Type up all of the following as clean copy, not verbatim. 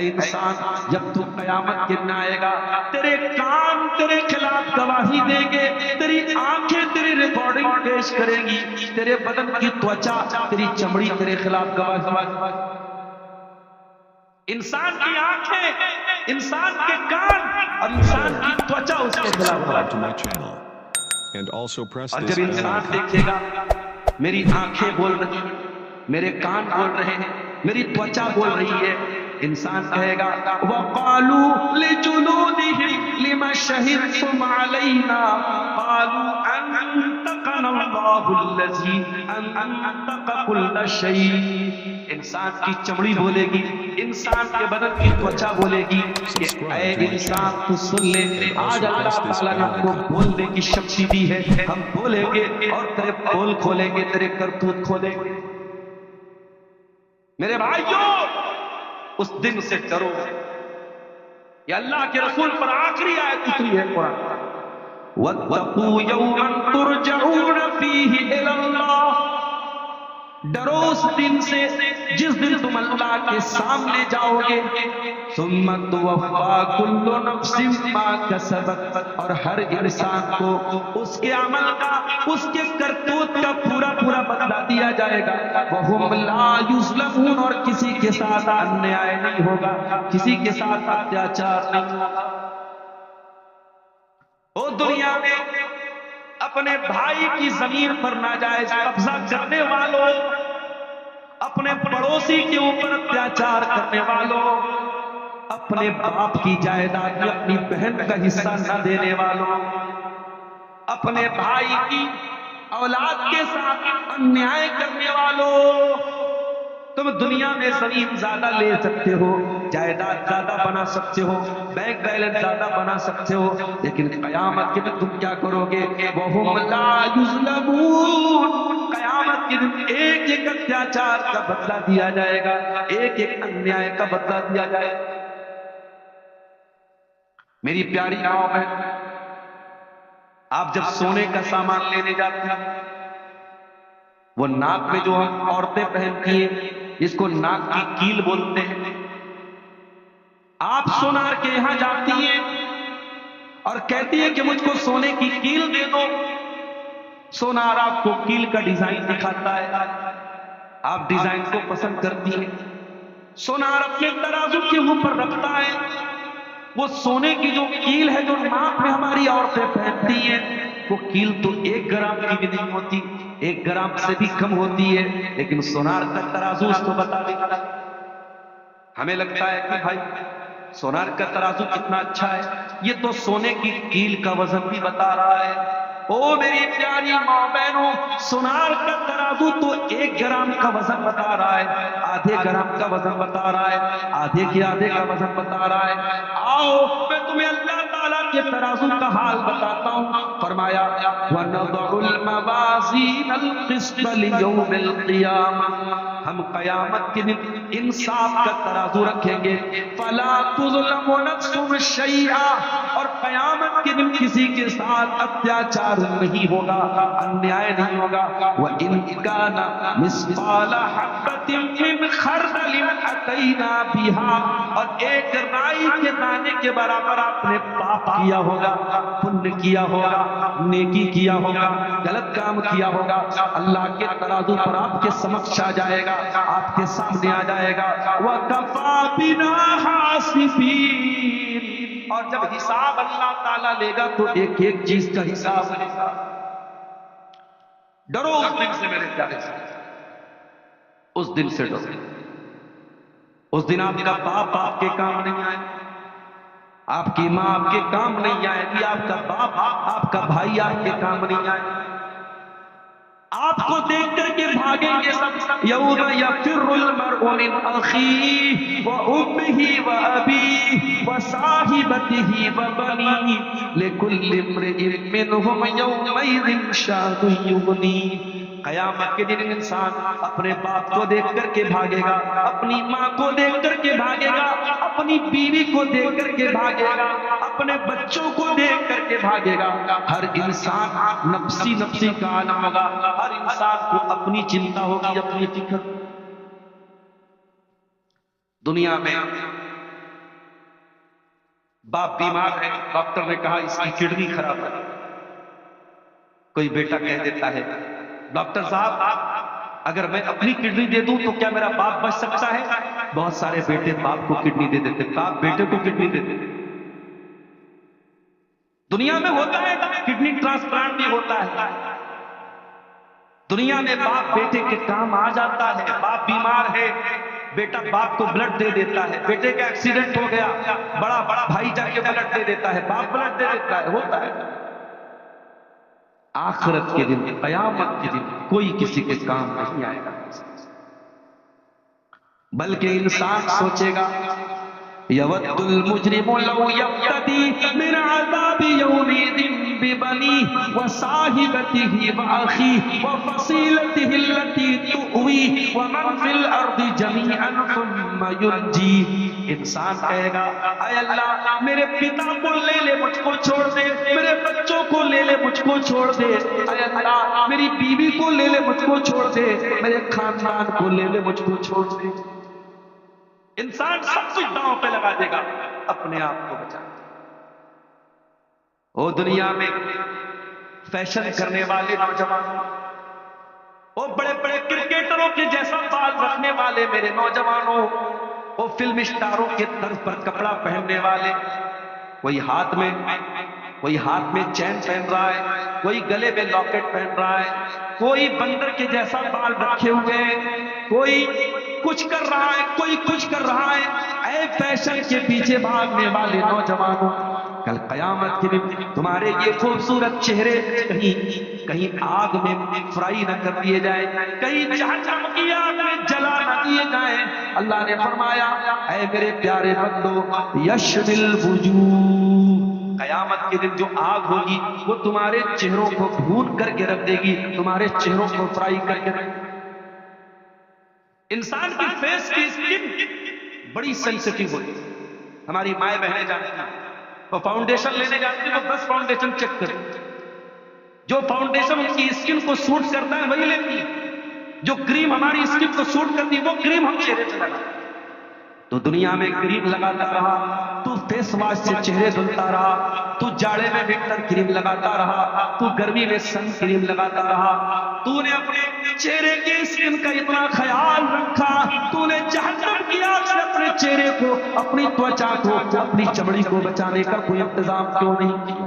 اے انسان جب تو قیامت کے دن آئے گا تیرے کان تیرے خلاف گواہی دیں گے، تیری آنکھیں تیری ریکارڈنگ پیش کریں گی، تیرے بدن کی توچا تیری چمڑی تیرے خلاف گواہی، انسان کی آنکھیں، انسان کے کان اور انسان کی توچا اس کے خلاف گواہی۔ اور جب انسان دیکھے گا میری آنکھیں بول رہی ہیں، میرے کان بول رہے ہیں، میری توچا بول رہی ہے، انسان کہے گا وَقَالُوا لِجُلُودِهِمْ لِمَ شَهِدْتُمْ عَلَيْنَا قَالُوا أَنطَقَنَا اللَّهُ الَّذِي أَنطَقَ كُلَّ شَيْءٍ۔ انسان کی چمڑی بولے گی، انسان کے بدن کی توچا بولے گی کہ اے انسان تو سن لے، آج اللہ تعالیٰ نے ہم کو بولنے کی شکتی دی ہے، ہم بولیں گے اور تیرے پول کھولیں گے، تیرے کرتوت کھولیں گے۔ میرے بھائیوں اس دن سے ڈرو۔ یہ اللہ کے رسول پر آخری آیت اتری ہے قرآن، وَاتَّقُوا يَوْمًا تُرْجَعُونَ فِيهِ إِلَى اللَّهِ۔ ڈرو اس دن سے جس دن تم اللہ کے سامنے جاؤ گے، ثُمَّ تُوَفَّىٰ كُلُّ نَفْسٍ مَا كَسَبَتْ، اور ہر انسان کو اس کے عمل کا، اس کے کرتوت کا پورا پورا بدلہ دیا جائے گا، وَهُمْ لَا يُظْلَمُونَ، اور کسی کے ساتھ انیائے نہیں ہوگا، کسی کے ساتھ اتیاچار نہیں ہوگا۔ او دنیا میں اپنے بھائی کی زمین پر ناجائز قبضہ کرنے والوں، اپنے پڑوسی کے اوپر اتیاچار کرنے والوں، اپنے باپ کی جائیداد میں اپنی بہن کا حصہ نہ دینے والوں، اپنے بھائی کی اولاد کے ساتھ انیائے کرنے والوں، تم دنیا میں زمین زیادہ لے سکتے ہو، جائیداد زیادہ بنا سکتے ہو، بینک بیلنس زیادہ بنا سکتے ہو، لیکن قیامت کے دن تم کیا کرو گے؟ وَهُمْ لَا يُظْلَمُونَ۔ قیامت کے دن ایک ایک اتیاچار کا بدلہ دیا جائے گا، ایک ایک انیائے کا بدلہ دیا جائے گا۔ میری پیاری ماں ہے، آپ جب سونے کا سامان لینے جاتے ہیں، وہ ناک میں جو ہم عورتیں پہنتی ہیں جس کو ناک کی کیل بولتے ہیں، آپ سونار کے یہاں جاتی ہیں اور کہتی ہے کہ مجھ کو سونے کی کیل دے دو، سونار آپ کو کیل کا ڈیزائن دکھاتا ہے، آپ ڈیزائن کو پسند کرتی ہیں، سونار اپنے ترازو کے اوپر رکھتا ہے، وہ سونے کی جو کیل ہے جو ناک میں ہماری عورتیں پہنتی ہیں، وہ کیل تو 1 گرام کی بھی نہیں ہوتی، 1 گرام سے بھی کم ہوتی ہے، لیکن سونار کا ترازو اس کو بتا دیتا ہے۔ ہمیں لگتا ہے کہ بھائی سونار کا ترازو کتنا اچھا ہے، یہ تو سونے کی کیل کا وزن بھی بتا رہا ہے۔ او میری پیاری ماں بہنوں، سونار کا ترازو تو 1 گرام کا وزن بتا رہا ہے، آدھے گرام کا وزن بتا رہا ہے، آدھے کے آدھے کا وزن بتا رہا ہے۔ آؤ میں تمہیں اللہ تعالیٰ کے ترازو کا حال بتاتا ہوں۔ فرمایا وَنَضَعُ الْمَوَازِينَ الْقِسْطَ لِيَوْمِ الْقِيَامَةِ، ہم قیامت کے دن انصاف کا ترازو رکھیں گے، فَلَا تُظْلَمُ نَفْسٌ شَيْئًا، اور قیامت کے دن کسی کے ساتھ اتیاچار نہیں ہوگا، انیائے نہیں ہوگا۔ وَإِن كَانَ مِثْقَالَ حَبَّةٍ مِّنْ خَرْدَلٍ أَتَيْنَا بِهَا، اور ایک رائی کے دانے کے برابر آپ نے پاپ کیا ہوگا، پن کیا ہوگا، نیکی کیا ہوگا، غلط کام کیا ہوگا، اللہ کے ترازو پر آپ کے سمکش آ جائے گا، آپ کے سامنے آ جائے گا۔ وَكَفَىٰ بِنَا حَاسِبِينَ، اور جب حساب اللہ تعالیٰ لے گا تو ایک ایک چیز کا حساب لے گا۔ ڈرو اس دن سے میرے پیارے سے، اس دن سے ڈرو۔ اس دن آپ کا باپ آپ کے کام نہیں آئے، آپ کی ماں آپ کے کام نہیں آئے گی، آپ کا باپ آپ کا بھائی آپ کے کام نہیں آئے، آپ کو دیکھ کر کے بھاگیں گے سب۔ یوم یفر المرء من اخیہ وامہ وابیہ وصاحبتہ وبنیہ لکل امرئ منہم یومئذ شأن یغنیہ۔ قیامت کے دن انسان اپنے باپ کو دیکھ کر کے بھاگے گا، اپنی ماں کو دیکھ کر کے بھاگے گا، اپنی بیوی کو دیکھ کر کے بھاگے گا، اپنے بچوں کو دیکھ کر کے بھاگے گا۔ ہر انسان نفسی نفسی کا عالم ہوگا، ہر انسان کو اپنی چنتا ہوگی، اپنی فکر۔ دنیا میں باپ بیمار ہے، ڈاکٹر نے کہا اس کی کڈنی خراب ہے. کوئی بیٹا کہہ دیتا ہے ڈاکٹر صاحب اگر میں اپنی کڈنی دے دوں تو کیا میرا باپ بچ سکتا ہے؟ بہت سارے بیٹے باپ کو کڈنی دے دیتے، باپ بیٹے کو کڈنی دے دیتے. دنیا میں ہوتا ہے کڈنی ٹرانسپلانٹ بھی ہوتا ہے. دنیا میں باپ بیٹے کے کام آ جاتا ہے. باپ بیمار ہے، بیٹا باپ کو بلڈ دے دیتا ہے. بیٹے کا ایکسیڈنٹ ہو گیا، بڑا بھائی جا کے بلڈ دے دیتا ہے، باپ بلڈ دے دیتا ہے. ہوتا ہے. آخرت کے دن، قیامت کے دن کوئی کسی کے کام نہیں آئے گا، بلکہ انسان سوچے گا یود المجرم لو یفتدی من عذاب یومئذ ببنیہ وصاحبتہ واخیہ وفصیلتہ التی تؤویہ ومن فی الارض جمیعا ثم ینجیہ. انسان کہے گا اے اللہ میرے پتا کو لے لے مجھ کو چھوڑ دے، میرے بچوں کو لے لے مجھ کو چھوڑ دے، اے اللہ میری بیوی کو لے لے مجھ کو چھوڑ دے، میرے خاندان کو لے لے مجھ کو چھوڑ دے. انسان سب کچھ داؤں پہ لگا دے گا اپنے آپ کو بچا. وہ دنیا میں فیشن کرنے والے نوجوان، وہ بڑے بڑے کرکٹروں کے جیسا بال رکھنے والے میرے نوجوانوں، وہ فلم اسٹاروں کے طرز پر کپڑا پہننے والے، کوئی ہاتھ میں چین پہن رہا ہے، کوئی گلے میں لاکٹ پہن رہا ہے، کوئی بندر کے جیسا بال رکھے ہوئے، کوئی کچھ کر رہا ہے، کوئی کچھ کر رہا ہے. اے فیشن کے پیچھے بھاگنے والے نوجوانوں، کل قیامت کے دن تمہارے یہ خوبصورت چہرے کہیں آگ میں فرائی نہ کر دیے جائیں، کہیں جہنم کی آگ میں جلا نہ دیے جائیں. اللہ نے فرمایا اے میرے پیارے بندو یشوی الوجوہ، قیامت کے دن جو آگ ہوگی وہ تمہارے چہروں کو بھون کر کے رکھ دے گی، تمہارے چہروں کو فرائی کر کے رکھ دے گی. انسان کی فیس کی سکن بڑی سینسٹیو ہوتی ہے. ہماری مائیں بہنیں جانتی ہیں، وہ فاؤنڈیشن لینے جاتی ہیں، وہ 10 فاؤنڈیشن چیک کرتی ہیں. جو فاؤنڈیشن ان کی اسکن کو سوٹ کرتا ہے وہی لیتی ہے، جو کریم ہماری اسکن کو سوٹ کرتی ہے وہ کریم ہم چہرے پہ لگاتے ہیں. تو دنیا میں کریم لگاتا رہا، تو فیس واش سے چہرے دھلتا رہا، تو جاڑے میں ونٹر کریم لگاتا رہا، تو گرمی میں سن کریم لگاتا رہا، تو نے اپنے چہرے کے اسکن کا اتنا خیال رکھا، تو نے جہنم کی آگ سے اپنے چہرے کو، اپنی توچا کو، اپنی چمڑی کو بچانے کا کوئی انتظام کیوں نہیں کیا؟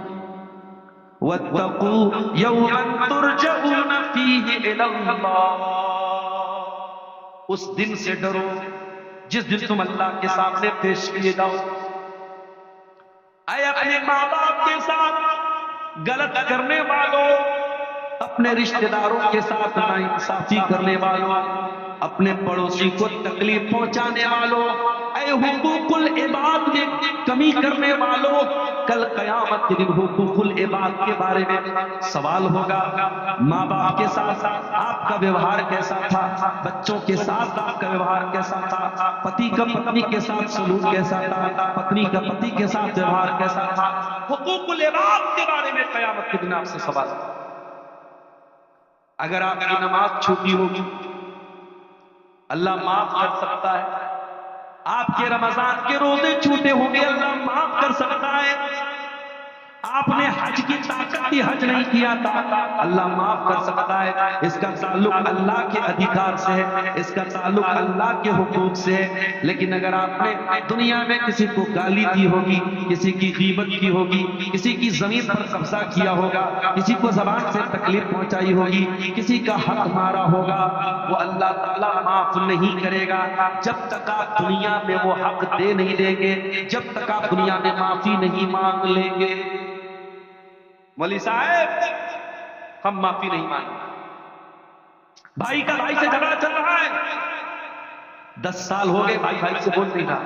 وَاتَّقُوا يَوْمًا تُرْجَعُونَ فِيهِ إِلَى اللَّهِ، اس دن سے ڈرو جس دن تم اللہ کے سامنے پیش کیے جاؤ. اے اپنے ماں باپ کے ساتھ غلط کرنے والوں، اپنے رشتہ داروں کے ساتھ ناانصافی کرنے والوں، اپنے پڑوسی کو تکلیف پہنچانے والوں، اے حقوق العباد میں کمی کرنے والوں، کل قیامت کے دن حقوق العباد کے بارے میں سوال ہوگا. ماں باپ کے ساتھ آپ کا ویوہار کیسا تھا؟ بچوں کے ساتھ آپ کا ویوہار کیسا تھا؟ پتی کا پتنی کے ساتھ سلوک کیسا تھا؟ پتنی کا پتی کے ساتھ ویوہار کیسا تھا؟ حقوق العباد کے بارے میں قیامت کے دن آپ سے سوال ہوگا. اگر آپ کی نماز چھوٹی ہوگی اللہ معاف کر سکتا ہے. آپ کے رمضان کے روزے چھوٹے ہوں گے اللہ معاف کر سکتا ہے. آپ نے حج کی طاقت کی حج نہیں کیا تھا اللہ معاف کر سکتا ہے. اس کا تعلق اللہ کے ادھیکار سے ہے، اس کا تعلق اللہ کے حقوق سے ہے. لیکن اگر آپ نے دنیا میں کسی کو گالی دی ہوگی، کسی کی غیبت کی ہوگی، کسی کی زمین پر قبضہ کیا ہوگا، کسی کو زبان سے تکلیف پہنچائی ہوگی، کسی کا حق مارا ہوگا، وہ اللہ تعالیٰ معاف نہیں کرے گا جب تک آپ دنیا میں وہ حق دے نہیں دیں گے، جب تک آپ دنیا میں معافی نہیں مانگ لیں گے. مولوی صاحب ہم معافی نہیں مانگے. بھائی کا بھائی سے جھگڑا چل رہا ہے، 10 سال ہو گئے بھائی بھائی سے بول نہیں رہا،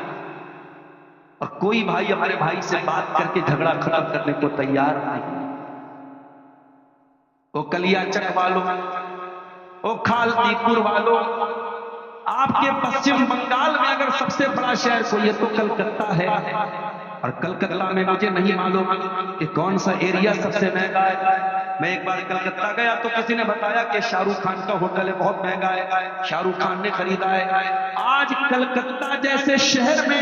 اور کوئی بھائی ہمارے بھائی سے بات کر کے جھگڑا ختم کرنے کو تیار نہیں. وہ کلیا چک والوں، وہ کھالتی پور والوں، آپ کے پشچم بنگال میں اگر سب سے بڑا شہر کوئی ہے تو کلکتہ ہے، اور کلکتہ میں مجھے نہیں معلوم کہ کون سا ایریا سب سے مہنگا ہے. میں ایک بار کلکتہ گیا تو کسی نے بتایا کہ شاہ رخ خان کا ہوٹل ہے بہت مہنگا ہے، شاہ رخ خان نے خریدا ہے. آج کلکتہ جیسے شہر میں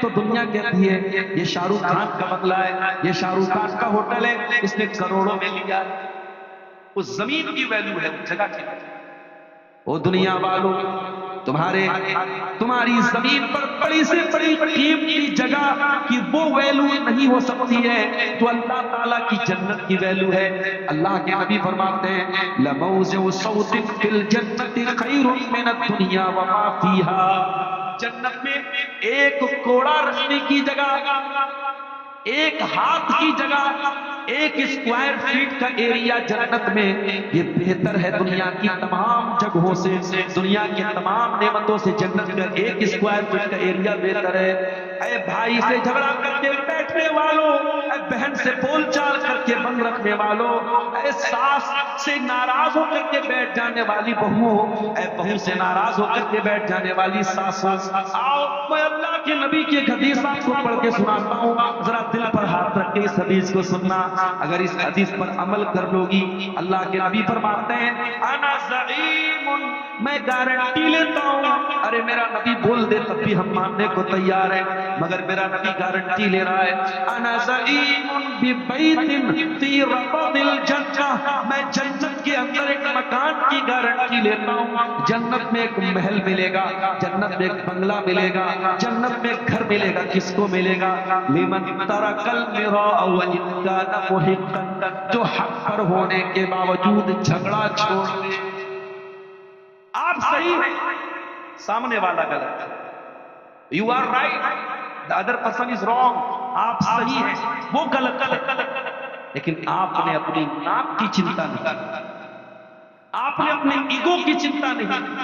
تو دنیا کہتی ہے یہ شاہ رخ خان کا بنگلہ ہے، یہ شاہ رخ خان کا ہوٹل ہے، اس نے کروڑوں میں لیا۔ اس زمین کی ویلیو ہے، اس جگہ کی۔ وہ دنیا والوں، تمہاری زمین پر بڑی سے بڑی قیمتی جگہ کی وہ ویلیو نہیں ہو سکتی ہے تو اللہ تعالیٰ کی جنت کی ویلیو ہے۔ اللہ کے نبی فرماتے ہیں لَمَوْضِعُ صَوْتٍ فِي الْجَنَّةِ خَيْرٌ مِّنَ الدُّنْيَا وَمَا فِيهَا۔ جنت میں ایک کوڑا رکھنے کی جگہ، ایک ہاتھ کی جگہ، ایک اسکوائر فیٹ کا ایریا جنت میں یہ بہتر ہے دنیا کی تمام جگہوں سے، دنیا کی تمام نعمتوں سے جنت کا ایک اسکوائر فیٹ کا ایریا بہتر ہے۔ اے بھائی سے جھگڑا کر کے بیٹھنے والوں، اے بہن سے بول چال کر کے بند رکھنے والوں، اے ساس سے ناراض ہو کر کے بیٹھ جانے والی بہو، اے بہو سے ناراض ہو کر کے بیٹھ جانے والی ساسو، آؤ میں اللہ کے نبی کی ایک حدیث آپ کو پڑھ کے سناتا ہوں، ذرا دل پر ہاتھ رکھ کے اس حدیث کو سننا۔ اگر اس حدیث پر عمل کر لو گی، اللہ کے نبی فرماتے ہیں انا زعیم، میں گارنٹی لیتا ہوں۔ ارے میرا نبی بول دے تب بھی ہم ماننے کو تیار ہیں، مگر میرا نبی گارنٹی لے رہا ہے۔ انا زعیم ببیت فی ربض الجنہ، میں جنت کے اندر ایک مکان کی گارنٹی لیتا ہوں۔ جنت میں ایک محل ملے گا، جنت میں ایک بنگلہ ملے گا، جنت میں ایک گھر ملے گا۔ کس کو ملے گا؟ لمن ترک المراء وان کان محقا، جو حق پر ہونے کے باوجود جھگڑا چھوڑ دے۔ آپ صحیح ہیں، سامنے والا غلط ہے۔ You are right, the other person is wrong. آپ صحیح ہیں، وہ غلط ہے، لیکن آپ نے اپنی ناک کی چنتا نہیں، آپ نے اپنے ایگو کی چنتا نہیں،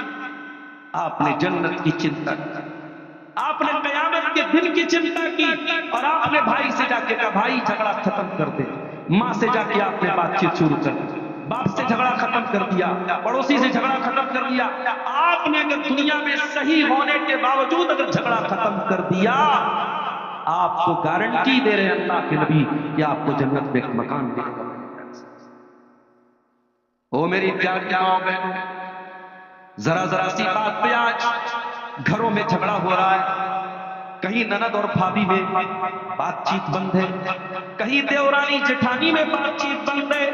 آپ نے جنت کی چنتا کی، آپ نے قیامت کے دن کی چنتا کی، اور آپ نے بھائی سے جا کے کہا بھائی جھگڑا ختم کر دے۔ ماں سے جا کے آپ نے بات چیت شروع کر دی، باپ سے جھگڑا ختم کر دیا، پڑوسی سے جھگڑا ختم کر دیا۔ آپ نے اگر دنیا میں صحیح ہونے کے باوجود اگر جھگڑا ختم کر دیا، آپ کو گارنٹی دے رہے ہیں اللہ کے نبی کہ آپ کو جنت میں ایک مکان ملے گا۔ او میری پیاری ماں بہنوں، ذرا ذرا سی بات پہ آج گھروں میں جھگڑا ہو رہا ہے۔ کہیں نند اور بھابھی میں بات چیت بند ہے، کہیں دیورانی جٹھانی میں بات چیت بند ہے،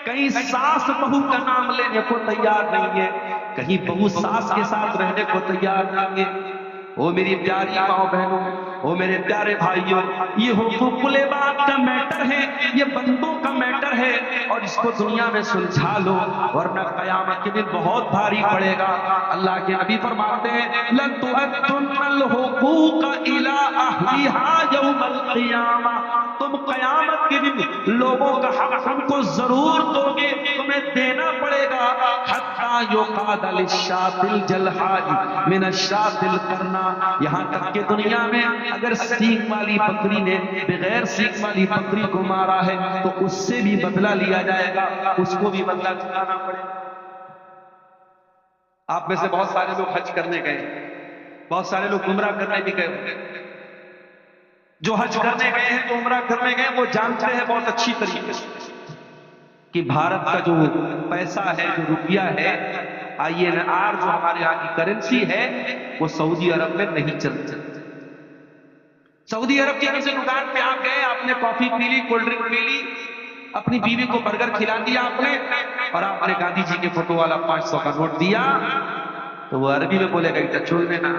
کہیں ساس بہو کا نام لینے کو تیار نہیں ہے، کہیں بہو ساس کے ساتھ رہنے کو تیار نہیں ہے۔ او میری پیاری ماں بہنوں، او میرے پیارے بھائیوں، یہ حقوق العباد کا میٹر ہے، یہ بندوں کا میٹر ہے، اور اس کو دنیا میں سلجھا لو ورنہ قیامت کے دن بہت بھاری پڑے گا۔ اللہ کے نبی فرماتے ہیں لَتُؤَدُّنَّ الْحُقُوقَ إِلَىٰ أَهْلِهَا يَوْمَ الْقِيَامَةِ، تم قیامت کے دن لوگوں کا حق ہم کو ضرور دو گے، تمہیں دینا پڑے گا۔ حَتَّى يُقَادَ لِلشَّاةِ الْجَلْحَاءِ مِنَ الشَّاةِ الْقَرْنَاءِ، یہاں تک کہ دنیا میں اگر سینگ والی بکری نے بغیر سینگ والی بکری کو مارا ہے تو اس سے بھی بدلہ لیا جائے گا، اس کو بھی بدلہ چکانا پڑے گا۔ آپ میں سے بہت سارے لوگ حج کرنے گئے، بہت سارے لوگ عمرہ کرنے بھی گئے۔ جو حج کرنے گئے ہیں، جو عمرہ کرنے گئے، وہ جانتے ہیں بہت اچھی طریقے سے کہ بھارت کا جو پیسہ ہے، جو روپیہ ہے، INR جو ہمارے یہاں کی کرنسی ہے، وہ سعودی عرب میں نہیں چلتی۔ سعودی عرب کی کسی دکان پہ آپ گئے، آپ نے کافی پی لی، کولڈ ڈرنک پی لی، اپنی بیوی کو برگر کھلا دیا آپ نے، اور آپ نے گاندھی جی کے فوٹو والا 500 کا نوٹ دیا، تو وہ عربی میں بولے گا ادھر چھوڑ دینا،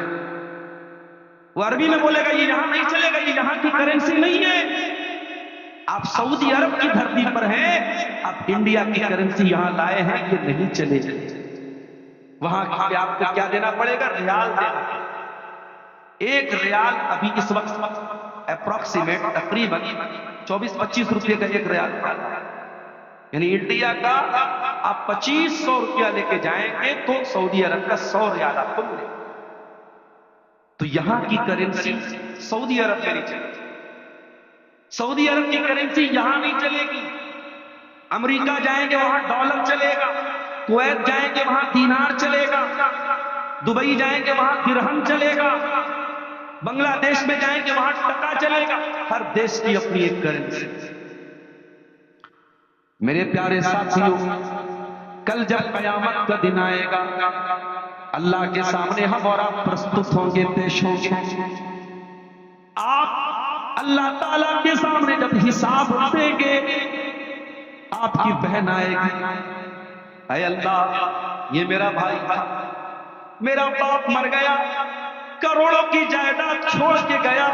وہ عربی میں بولے گا یہ یہاں نہیں چلے گا، یہ یہاں کی کرنسی نہیں ہے۔ آپ سعودی عرب کی دھرتی پر ہیں، آپ انڈیا کی کرنسی یہاں لائے ہیں، یہ نہیں چلے گی۔ وہاں پہ آپ کو کیا دینا پڑے گا؟ ریال دینا۔ ایک ریال ابھی اس وقت اپروکسیمیٹ تقریباً 24-25 روپے کا ایک ریال پڑا، یعنی انڈیا کا آپ 2500 روپیہ لے کے جائیں گے تو سعودی عرب کا 100 ریال آپ کو ملے گا۔ تو یہاں کی کرنسی سعودی عرب میں نہیں چلے گی، سعودی عرب کی کرنسی یہاں نہیں چلے گی۔ امریکہ جائیں گے وہاں ڈالر چلے گا، کویت جائیں گے وہاں دینار چلے گا، دبئی جائیں گے وہاں درہم چلے گا، بنگلہ دیش میں جائیں گے وہاں ٹکا چلے گا۔ ہر دیش کی اپنی ایک کرنسی۔ میرے پیارے ساتھیوں، کل جب قیامت کا دن آئے گا، اللہ کے سامنے ہم اور آپ پرستت ہوں گے، پیش ہوں گے. آپ اللہ تعالیٰ کے سامنے جب حساب دیں گے، آپ کی بہن آئے گی، اے اللہ یہ میرا بھائی تھا، میرا باپ مر گیا، کروڑوں کی جائیداد چھوڑ کے گیا،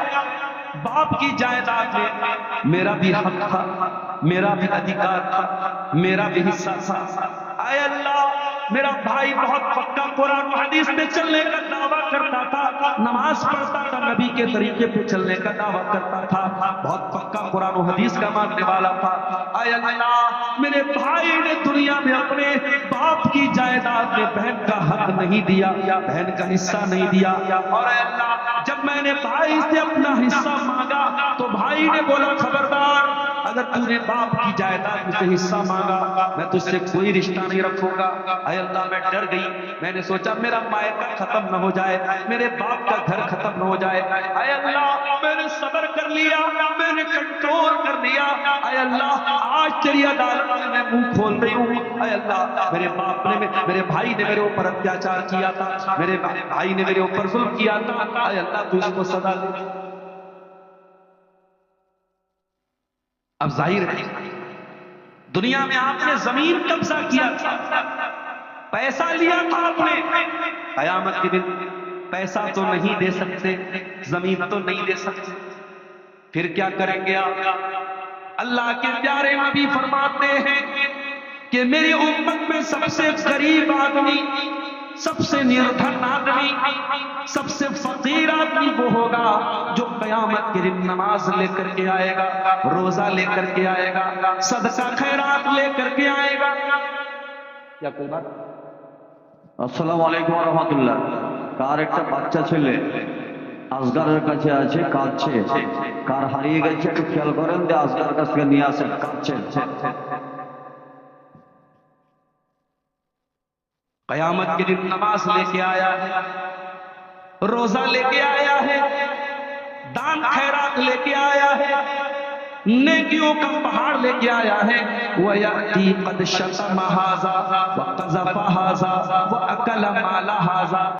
باپ کی جائیداد میں میرا بھی حق تھا، میرا بھی ادھیکار تھا، میرا بھی حصہ تھا. اے اللہ میرا بھائی بہت پکا قرآن و حدیث پہ چلنے کا دعویٰ کرتا تھا، نماز پڑھتا تھا، نبی کے طریقے پہ چلنے کا دعویٰ کرتا تھا، بہت پکا قرآن و حدیث کا ماننے والا تھا. اے اللہ میرے بھائی نے دنیا میں اپنے باپ کی جائیداد میں بہن کا حق نہیں دیا، بہن کا حصہ نہیں دیا. اور اے اللہ جب میں نے بھائی سے اپنا حصہ مانگا تو بھائی نے بولا خبردار، اگر تو نے باپ کی جائیداد میں سے حصہ مانگا میں تجھ سے کوئی رشتہ نہیں رکھوں گا. اے اللہ میں ڈر گئی، میں نے سوچا میرا مائکہ ختم نہ ہو جائے، میرے باپ کا گھر ختم نہ ہو جائے. اے اللہ میں نے صبر کر لیا، میں نے کنٹرول کر لیا. اے اللہ آج تیری عدالت میں میں منہ کھول رہی ہوں. اے اللہ میرے باپ نے، میرے بھائی نے میرے اوپر اتیاچار کیا تھا، میرے بھائی نے میرے اوپر ظلم کیا تھا. اے اللہ تو اس کو سزا دے. اب ظاہر ہے دنیا میں آپ نے زمین قبضہ کیا تھا، پیسہ لیا تھا آپ نے، قیامت کے دن پیسہ تو نہیں دے سکتے، زمین تو نہیں دے سکتے، پھر کیا کریں گے آپ؟ اللہ کے پیارے نبی فرماتے ہیں کہ میری امت میں سب سے غریب آدمی، سب سے نردھن آدمی، سب سے فقیر آدمی وہ ہوگا جو قیامت کے دن نماز لے کر کے آئے گا، روزہ لے کر کے آئے گا، صدقہ خیرات لے کر کے آئے گا. کیا کوئی بات؟ আসসালামু আলাইকুম ওয়া রাহমাতুল্লাহ। কার একটা বাচ্চা ছেলে আসগারের কাছে আছে, কাঁদছে, কার হারিয়ে গেছে একটু খেয়াল করেন, যে আসগার কাছ থেকে নিয়ে আসেন, কাঁদছে. قیامت کے دن نماز لے کے آیا ہے، روزہ لے کے آیا ہے، دان خیرات لے کے آیا ہے، نیکیوں کا پہاڑ لے کے آیا ہے. وَيَأْتِي قَدْ شَتَمَ هَذَا وَقَذَفَ هَذَا وَأَكَلَ مَالَ هَذَا.